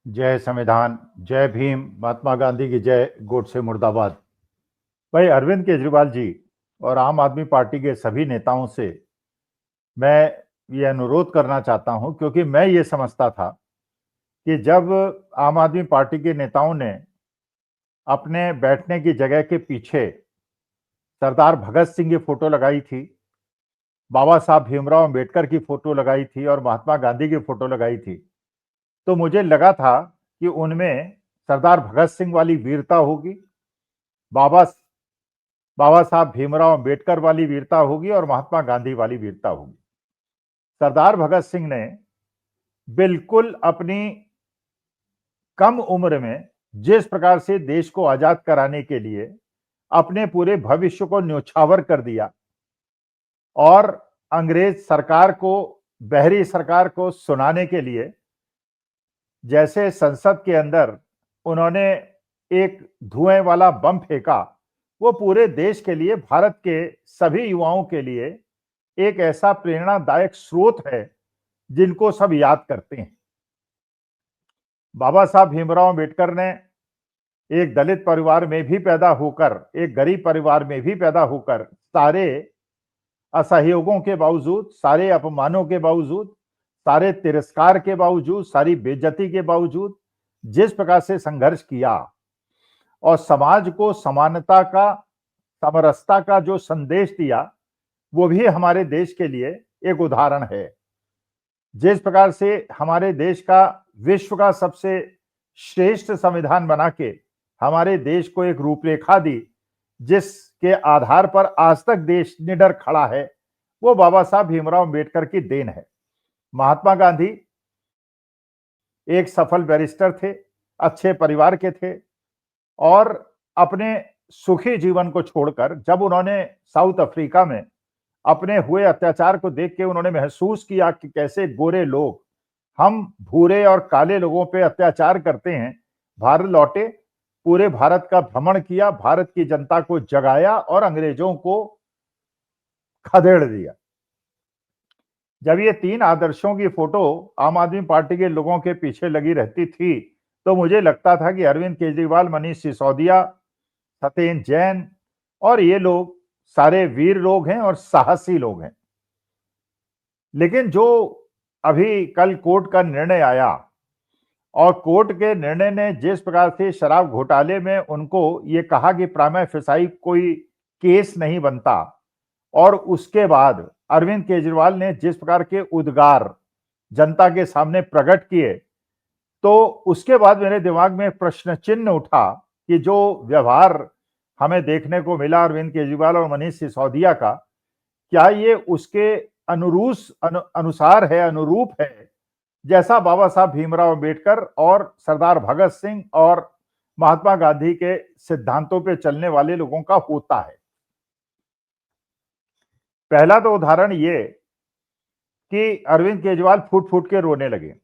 जय संविधान, जय भीम, महात्मा गांधी की जय, गोडसे मुर्दाबाद। भाई अरविंद केजरीवाल जी और आम आदमी पार्टी के सभी नेताओं से मैं ये अनुरोध करना चाहता हूं, क्योंकि मैं ये समझता था कि जब आम आदमी पार्टी के नेताओं ने अपने बैठने की जगह के पीछे सरदार भगत सिंह की फोटो लगाई थी, बाबा साहब भीमराव अंबेडकर की फोटो लगाई थी और महात्मा गांधी की फोटो लगाई थी, तो मुझे लगा था कि उनमें सरदार भगत सिंह वाली वीरता होगी, बाबा बाबा साहब भीमराव अंबेडकर वाली वीरता होगी और महात्मा गांधी वाली वीरता होगी। सरदार भगत सिंह ने बिल्कुल अपनी कम उम्र में जिस प्रकार से देश को आजाद कराने के लिए अपने पूरे भविष्य को न्योछावर कर दिया और अंग्रेज सरकार को, बहरी सरकार को सुनाने के लिए जैसे संसद के अंदर उन्होंने एक धुएं वाला बम फेंका, वो पूरे देश के लिए, भारत के सभी युवाओं के लिए एक ऐसा प्रेरणादायक स्रोत है जिनको सब याद करते हैं। बाबा साहब भीमराव अंबेडकर ने एक दलित परिवार में भी पैदा होकर, एक गरीब परिवार में भी पैदा होकर, सारे असहयोगों के बावजूद, सारे अपमानों के बावजूद, सारे तिरस्कार के बावजूद, सारी बेइज्जती के बावजूद जिस प्रकार से संघर्ष किया और समाज को समानता का, समरसता का जो संदेश दिया, वो भी हमारे देश के लिए एक उदाहरण है। जिस प्रकार से हमारे देश का विश्व का सबसे श्रेष्ठ संविधान बना के हमारे देश को एक रूपरेखा दी, जिसके आधार पर आज तक देश निडर खड़ा है, वो बाबा साहब भीमराव अंबेडकर की देन है। महात्मा गांधी एक सफल बैरिस्टर थे, अच्छे परिवार के थे और अपने सुखी जीवन को छोड़कर जब उन्होंने साउथ अफ्रीका में अपने हुए अत्याचार को देख के उन्होंने महसूस किया कि कैसे गोरे लोग हम भूरे और काले लोगों पे अत्याचार करते हैं, भारत लौटे, पूरे भारत का भ्रमण किया, भारत की जनता को जगाया और अंग्रेजों को खदेड़ दिया। जब ये तीन आदर्शों की फोटो आम आदमी पार्टी के लोगों के पीछे लगी रहती थी, तो मुझे लगता था कि अरविंद केजरीवाल, मनीष सिसोदिया, सत्येंद्र जैन और ये लोग सारे वीर लोग हैं और साहसी लोग हैं। लेकिन जो अभी कल कोर्ट का निर्णय आया और कोर्ट के निर्णय ने जिस प्रकार से शराब घोटाले में उनको ये कहा कि प्रामा फेसाई कोई केस नहीं बनता, और उसके बाद अरविंद केजरीवाल ने जिस प्रकार के उद्गार जनता के सामने प्रकट किए, तो उसके बाद मेरे दिमाग में प्रश्न चिन्ह उठा कि जो व्यवहार हमें देखने को मिला अरविंद केजरीवाल और मनीष सिसोदिया का, क्या ये उसके अनुसार है, अनुरूप है, जैसा बाबा साहब भीमराव अंबेडकर और सरदार भगत सिंह और महात्मा गांधी के सिद्धांतों पे चलने वाले लोगों का होता है। पहला तो उदाहरण ये कि अरविंद केजरीवाल फूट फूट के रोने लगे,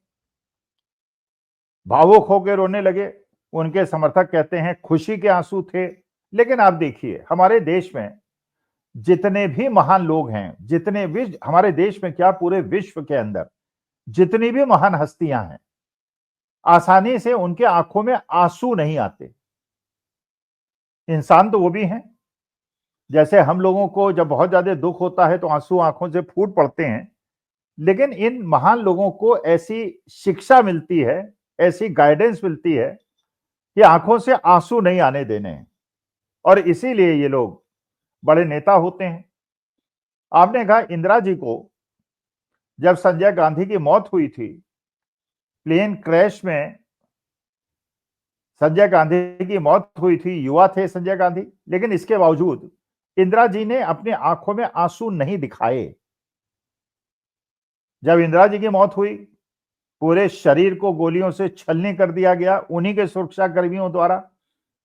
भावुक होकर रोने लगे। उनके समर्थक कहते हैं खुशी के आंसू थे। लेकिन आप देखिए, हमारे देश में जितने भी महान लोग हैं, जितने भी हमारे देश में क्या पूरे विश्व के अंदर जितनी भी महान हस्तियां हैं, आसानी से उनके आंखों में आंसू नहीं आते। इंसान तो वो भी हैं, जैसे हम लोगों को जब बहुत ज्यादा दुख होता है तो आंसू आंखों से फूट पड़ते हैं, लेकिन इन महान लोगों को ऐसी शिक्षा मिलती है, ऐसी गाइडेंस मिलती है कि आंखों से आंसू नहीं आने देने हैं, और इसीलिए ये लोग बड़े नेता होते हैं। आपने कहा इंदिरा जी को जब संजय गांधी की मौत हुई थी, प्लेन क्रैश में संजय गांधी की मौत हुई थी, युवा थे संजय गांधी, लेकिन इसके बावजूद इंदिरा जी ने अपनी आंखों में आंसू नहीं दिखाए। जब इंदिरा जी की मौत हुई, पूरे शरीर को गोलियों से छलनी कर दिया गया उन्हीं के सुरक्षा कर्मियों द्वारा।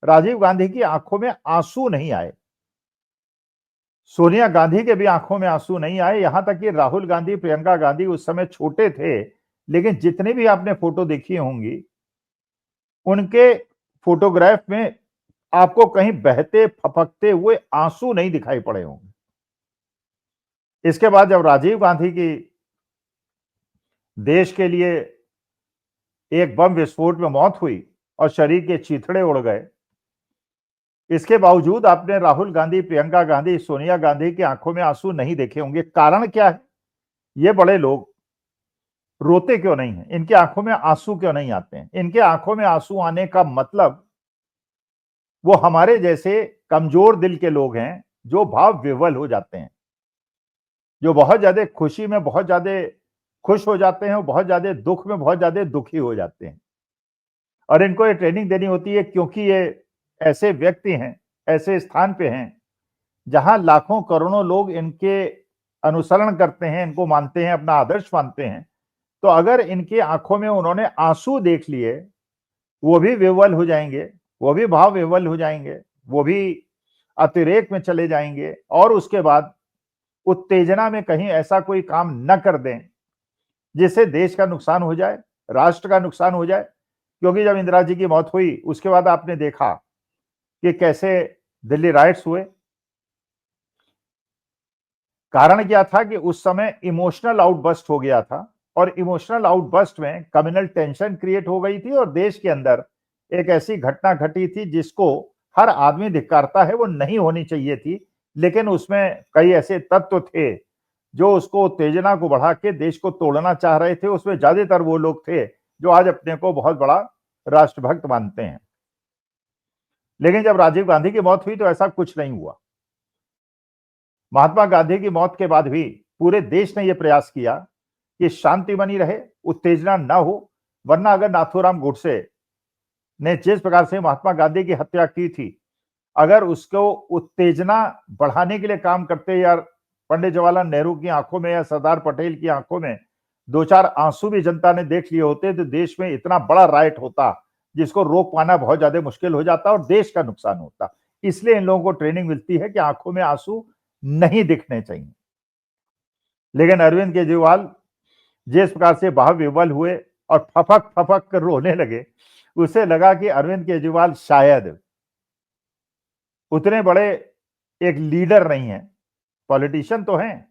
राजीव गांधी की आंखों में आंसू नहीं आए, सोनिया गांधी के भी आंखों में आंसू नहीं आए, यहां तक कि राहुल गांधी, प्रियंका गांधी उस समय छोटे थे, लेकिन जितने भी आपने फोटो देखी होंगी, उनके फोटोग्राफ में आपको कहीं बहते फपकते हुए आंसू नहीं दिखाई पड़े होंगे। इसके बाद जब राजीव गांधी की देश के लिए एक बम विस्फोट में मौत हुई और शरीर के चीथड़े उड़ गए, इसके बावजूद आपने राहुल गांधी, प्रियंका गांधी, सोनिया गांधी की आंखों में आंसू नहीं देखे होंगे। कारण क्या है? ये बड़े लोग रोते क्यों नहीं हैं? इनके आंखों में आंसू क्यों नहीं आते हैं? इनके आंखों में आंसू आने का मतलब वो हमारे जैसे कमजोर दिल के लोग हैं जो भाव विह्वल हो जाते हैं, जो बहुत ज्यादा खुशी में बहुत ज्यादा खुश हो जाते हैं और बहुत ज्यादा दुख में बहुत ज्यादा दुखी हो जाते हैं। और इनको ये ट्रेनिंग देनी होती है क्योंकि ये ऐसे व्यक्ति हैं, ऐसे स्थान पे हैं जहां लाखों करोड़ों लोग इनके अनुसरण करते हैं, इनको मानते हैं, अपना आदर्श मानते हैं। तो अगर इनकी आंखों में उन्होंने आंसू देख लिए, वो भी विह्वल हो जाएंगे, वो भी भाव विह्वल हो जाएंगे, वो भी अतिरेक में चले जाएंगे और उसके बाद उत्तेजना में कहीं ऐसा कोई काम न कर दें जिससे देश का नुकसान हो जाए, राष्ट्र का नुकसान हो जाए। क्योंकि जब इंदिरा जी की मौत हुई उसके बाद आपने देखा कि कैसे दिल्ली राइट्स हुए। कारण क्या था कि उस समय इमोशनल आउटबर्स्ट हो गया था और इमोशनल आउटबर्स्ट में कम्युनल टेंशन क्रिएट हो गई थी और देश के अंदर एक ऐसी घटना घटी थी जिसको हर आदमी धिक्कारता है, वो नहीं होनी चाहिए थी, लेकिन उसमें कई ऐसे तत्व थे जो उसको उत्तेजना को बढ़ा के देश को तोड़ना चाह रहे थे। उसमें ज्यादातर वो लोग थे जो आज अपने को बहुत बड़ा राष्ट्रभक्त मानते हैं। लेकिन जब राजीव गांधी की मौत हुई तो ऐसा कुछ नहीं हुआ। महात्मा गांधी की मौत के बाद भी पूरे देश ने यह प्रयास किया कि शांति बनी रहे, उत्तेजना ना हो, वरना अगर नाथूराम गोडसे ने जिस प्रकार से महात्मा गांधी की हत्या की थी, अगर उसको उत्तेजना बढ़ाने के लिए काम करते या पंडित जवाहरलाल नेहरू की आंखों में या सरदार पटेल की आंखों में दो चार आंसू भी जनता ने देख लिए होते तो देश में इतना बड़ा राइट होता जिसको रोक पाना बहुत ज्यादा मुश्किल हो जाता और देश का नुकसान होता। इसलिए इन लोगों को ट्रेनिंग मिलती है कि आंखों में आंसू नहीं दिखने चाहिए। लेकिन अरविंद केजरीवाल जिस प्रकार से भाव विह्वल हुए और फपक फपक कर रोने लगे, उसे लगा कि अरविंद केजरीवाल शायद उतने बड़े एक लीडर नहीं है, पॉलिटिशियन तो हैं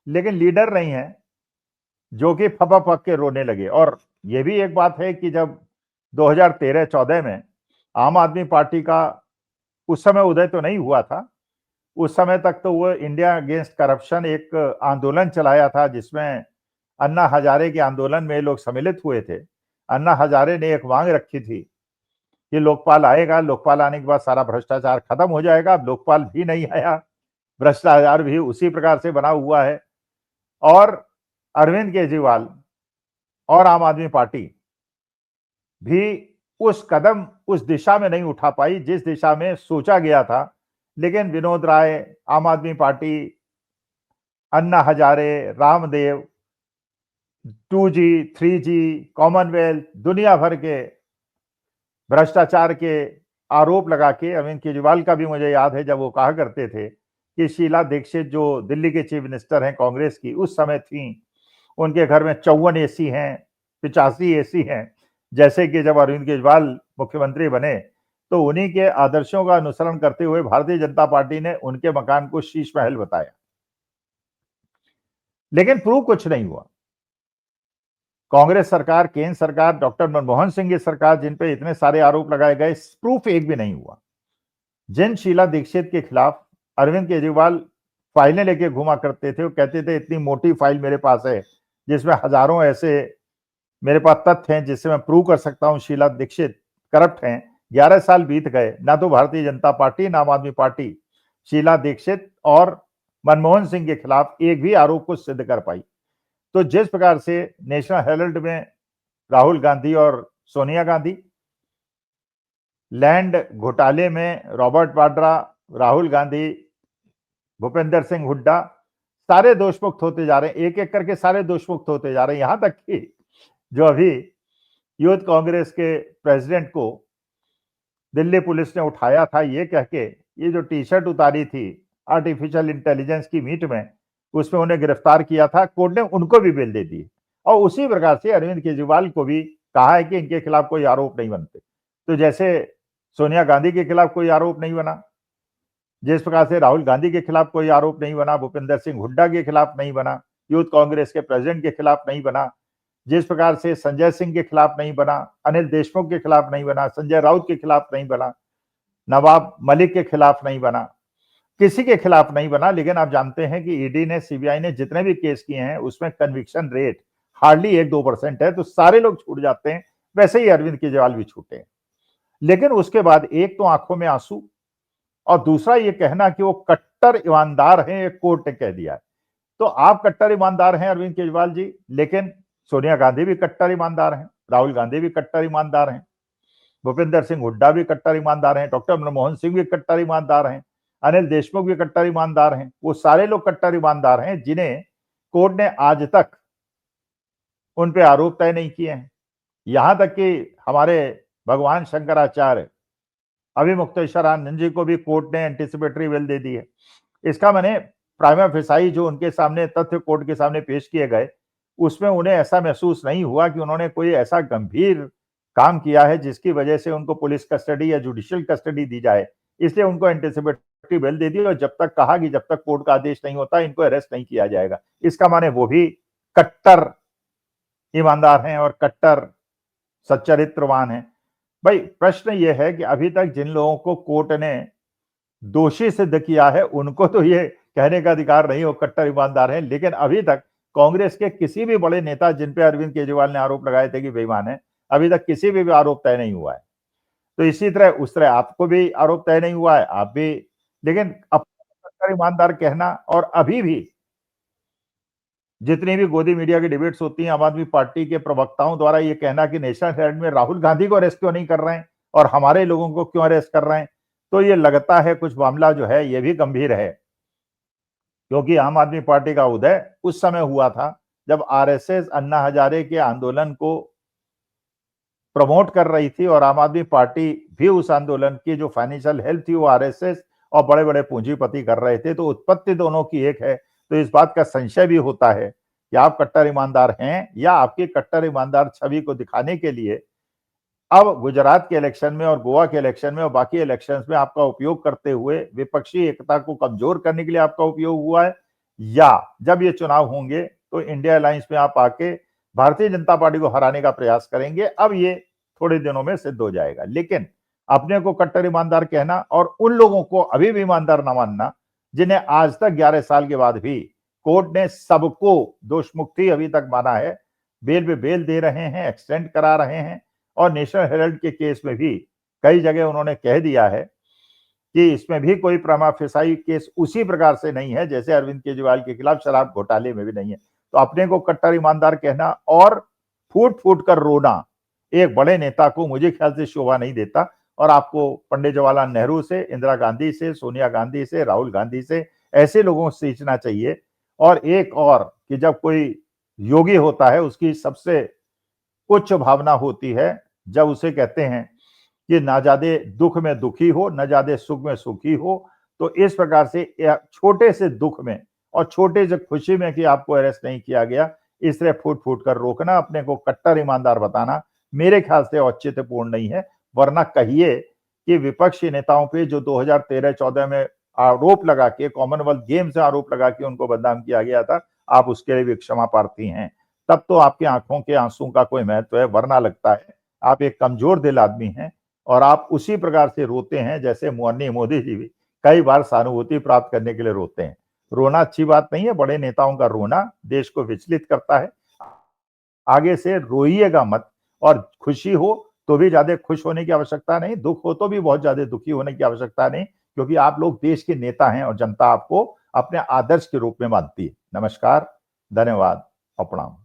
लेकिन लीडर नहीं है, जो कि फपक के रोने लगे। और यह भी एक बात है कि जब 2013-14 में आम आदमी पार्टी का उस समय उदय तो नहीं हुआ था, उस समय तक तो वो इंडिया अगेंस्ट करप्शन एक आंदोलन चलाया था जिसमें अन्ना हजारे के आंदोलन में लोग सम्मिलित हुए थे। अन्ना हजारे ने एक मांग रखी थी कि लोकपाल आएगा, लोकपाल आने के बाद सारा भ्रष्टाचार खत्म हो जाएगा। अब लोकपाल भी नहीं आया, भ्रष्टाचार भी उसी प्रकार से बना हुआ है। और अरविंद केजरीवाल और आम आदमी पार्टी भी उस कदम उस दिशा में नहीं उठा पाई जिस दिशा में सोचा गया था। लेकिन Vinod Rai, Aam Aadmi Party, Anna Hazare, Ramdev, 2G, 3G, Commonwealth, दुनिया भर के भ्रष्टाचार के आरोप लगा के, अरविंद केजरीवाल का भी मुझे याद है जब वो कहा करते थे कि शीला दीक्षित जो दिल्ली के चीफ मिनिस्टर हैं कांग्रेस की उस समय थी, उनके घर में 54 एसी हैं, 85 एसी हैं। जैसे कि जब अरविंद केजरीवाल मुख्यमंत्री बने तो उन्हीं के आदर्शों का अनुसरण करते हुए भारतीय जनता पार्टी ने उनके मकान को शीश महल बताया, लेकिन प्रूव कुछ नहीं हुआ। कांग्रेस सरकार, केंद्र सरकार, डॉक्टर मनमोहन सिंह की सरकार, जिन पे इतने सारे आरोप लगाए गए, प्रूफ एक भी नहीं हुआ। जिन शीला दीक्षित के खिलाफ अरविंद केजरीवाल फाइलें लेके घुमा करते थे, वो कहते थे इतनी मोटी फाइल मेरे पास है जिसमें हजारों ऐसे मेरे पास तथ्य हैं जिससे मैं प्रूव कर सकता हूं शीला दीक्षित करप्ट हैं। 11 साल बीत गए, ना तो भारतीय जनता पार्टी ना आम आदमी पार्टी शीला दीक्षित और मनमोहन सिंह के खिलाफ एक भी आरोप को सिद्ध कर पाई। तो जिस प्रकार से नेशनल हेराल्ड में राहुल गांधी और सोनिया गांधी, लैंड घोटाले में रॉबर्ट वाड्रा, राहुल गांधी, भूपेंद्र सिंह हुड्डा, सारे दोषमुक्त होते जा रहे हैं, एक एक करके सारे दोषमुक्त होते जा रहे हैं। यहां तक कि जो अभी यूथ कांग्रेस के प्रेसिडेंट को दिल्ली पुलिस ने उठाया था ये कह के, ये जो टी शर्ट उतारी थी आर्टिफिशियल इंटेलिजेंस की मीट में, उसमें उन्हें गिरफ्तार किया था, कोर्ट ने उनको भी बेल दे दी। और उसी प्रकार से अरविंद केजरीवाल को भी कहा है कि इनके खिलाफ कोई आरोप नहीं बनते। तो जैसे सोनिया गांधी के खिलाफ कोई आरोप नहीं बना, जिस प्रकार से राहुल गांधी के खिलाफ कोई आरोप नहीं बना, भूपेंद्र सिंह हुड्डा के खिलाफ नहीं बना, यूथ कांग्रेस के प्रेसिडेंट के खिलाफ नहीं बना, जिस प्रकार से संजय सिंह के खिलाफ नहीं बना, अनिल देशमुख के खिलाफ नहीं बना, संजय राउत के खिलाफ नहीं बना, नवाब मलिक के खिलाफ नहीं बना, किसी के खिलाफ नहीं बना। लेकिन आप जानते हैं कि ईडी ने, सीबीआई ने जितने भी केस किए हैं उसमें कन्विक्शन रेट हार्डली 1-2% है, तो सारे लोग छूट जाते हैं। वैसे ही अरविंद केजरीवाल भी छूटे। लेकिन उसके बाद एक तो आंखों में आंसू, और दूसरा ये कहना कि वो कट्टर ईमानदार हैं, एक कोर्ट ने कह दिया। तो आप कट्टर ईमानदार हैं अरविंद केजरीवाल जी, लेकिन सोनिया गांधी भी कट्टर ईमानदार हैं, राहुल गांधी भी कट्टर ईमानदार हैं, भूपेंद्र सिंह हुड्डा भी कट्टर ईमानदार हैं, डॉक्टर मनमोहन सिंह भी कट्टर ईमानदार हैं, अनिल देशमुख भी कट्टर ईमानदार हैं। वो सारे लोग कट्टर ईमानदार हैं जिन्हें कोर्ट ने आज तक उन पे आरोप तय नहीं किए हैं। यहां तक कि हमारे भगवान शंकराचार्य अभिमुक्तेश्वरानंद जी को भी कोर्ट ने एंटीसिपेटरी बेल दे दी है। इसका मैंने प्राइमा फेसाई जो उनके सामने तथ्य कोर्ट के सामने पेश किए गए, उसमें उन्हें ऐसा महसूस नहीं हुआ कि उन्होंने कोई ऐसा गंभीर काम किया है जिसकी वजह से उनको पुलिस कस्टडी या जुडिशियल कस्टडी दी जाए, इसलिए उनको एंटीसिपेटरी बेल दे दी। और जब तक कहा कि जब तक कोर्ट का आदेश नहीं होता इनको अरेस्ट नहीं किया जाएगा। इसका माने वो भी कट्टर ईमानदार हैं और कट्टर सच्चरित्रवान हैं। भाई प्रश्न ये है कि अभी तक जिन लोगों को कोर्ट ने दोषी सिद्ध किया है उनको तो ये कहने का अधिकार नहीं हो कट्टर ईमानदार हैं, लेकिन अभी तक कांग्रेस के किसी भी बड़े नेता जिन पे अरविंद केजरीवाल ने आरोप लगाए थे कि बेईमान है, अभी तक किसी भी आरोप तय नहीं हुआ है। तो इसी तरह उस तरह आपको भी आरोप तय नहीं हुआ है, आप भी, लेकिन अपना कट्टर ईमानदार कहना, और अभी भी जितनी भी गोदी मीडिया की डिबेट्स होती हैं आम आदमी पार्टी के प्रवक्ताओं द्वारा ये कहना कि नेशनल हेराल्ड में राहुल गांधी को अरेस्ट क्यों नहीं कर रहे हैं और हमारे लोगों को क्यों अरेस्ट कर रहे हैं, तो ये लगता है कुछ मामला जो है ये भी गंभीर है। क्योंकि आम आदमी पार्टी का उदय उस समय हुआ था जब आरएसएस अन्ना हजारे के आंदोलन को प्रमोट कर रही थी, और आम आदमी पार्टी भी उस आंदोलन की जो फाइनेंशियल हेल्प थी वो आरएसएस और बड़े बड़े पूंजीपति कर रहे थे। तो उत्पत्ति दोनों की एक है। तो इस बात का संशय भी होता है कि आप कट्टर ईमानदार हैं या आपकी कट्टर ईमानदार छवि को दिखाने के लिए अब गुजरात के इलेक्शन में और गोवा के इलेक्शन में और बाकी इलेक्शंस में आपका उपयोग करते हुए विपक्षी एकता को कमजोर करने के लिए आपका उपयोग हुआ है, या जब ये चुनाव होंगे तो इंडिया अलायंस में आप आके भारतीय जनता पार्टी को हराने का प्रयास करेंगे। अब ये थोड़े दिनों में सिद्ध हो जाएगा। लेकिन अपने को कट्टर ईमानदार कहना और उन लोगों को अभी भी ईमानदार न मानना जिन्हें आज तक 11 साल के बाद भी कोर्ट ने सबको दोष मुक्ति अभी तक माना है, बेल पे बेल दे रहे हैं, एक्सटेंड करा रहे हैं, और नेशनल हेराल्ड के केस में भी कई जगह उन्होंने कह दिया है कि इसमें भी कोई प्रमा फेसाई केस उसी प्रकार से नहीं है जैसे अरविंद केजरीवाल के खिलाफ शराब घोटाले में भी नहीं है। तो अपने को कट्टर ईमानदार कहना और फूट फूट कर रोना एक बड़े नेता को मुझे ख्याल से शोभा नहीं देता। और आपको पंडित जवाहरलाल नेहरू से, इंदिरा गांधी से, सोनिया गांधी से, राहुल गांधी से, ऐसे लोगों से सीखना चाहिए। और एक और कि जब कोई योगी होता है उसकी सबसे उच्च भावना होती है जब उसे कहते हैं कि ना ज्यादा दुख में दुखी हो, ना ज्यादा सुख में सुखी हो। तो इस प्रकार से छोटे से दुख में और छोटे से खुशी में कि आपको अरेस्ट नहीं किया गया, इस तरह फूट फूट कर रोकना, अपने को कट्टर ईमानदार बताना मेरे ख्याल से औचित्यपूर्ण नहीं है। वरना कहिए कि विपक्षी नेताओं पे जो 2013-14 में आरोप लगा के, कॉमनवेल्थ गेम से आरोप लगा के उनको बदनाम किया गया था, आप उसके लिए भी क्षमा प्रार्थी हैं, तब तो आपकी आंखों के आंसू का कोई महत्व है। वरना लगता है आप एक कमजोर दिल आदमी हैं और आप उसी प्रकार से रोते हैं जैसे मुन्नी मोदी जी भी कई बार सहानुभूति प्राप्त करने के लिए रोते हैं। रोना अच्छी बात नहीं है, बड़े नेताओं का रोना देश को विचलित करता है। आगे से रोइएगा मत, और खुशी हो तो भी ज्यादा खुश होने की आवश्यकता नहीं, दुख हो तो भी बहुत ज्यादा दुखी होने की आवश्यकता नहीं, क्योंकि आप लोग देश के नेता हैं और जनता आपको अपने आदर्श के रूप में मानती है। नमस्कार, धन्यवाद और प्रणाम।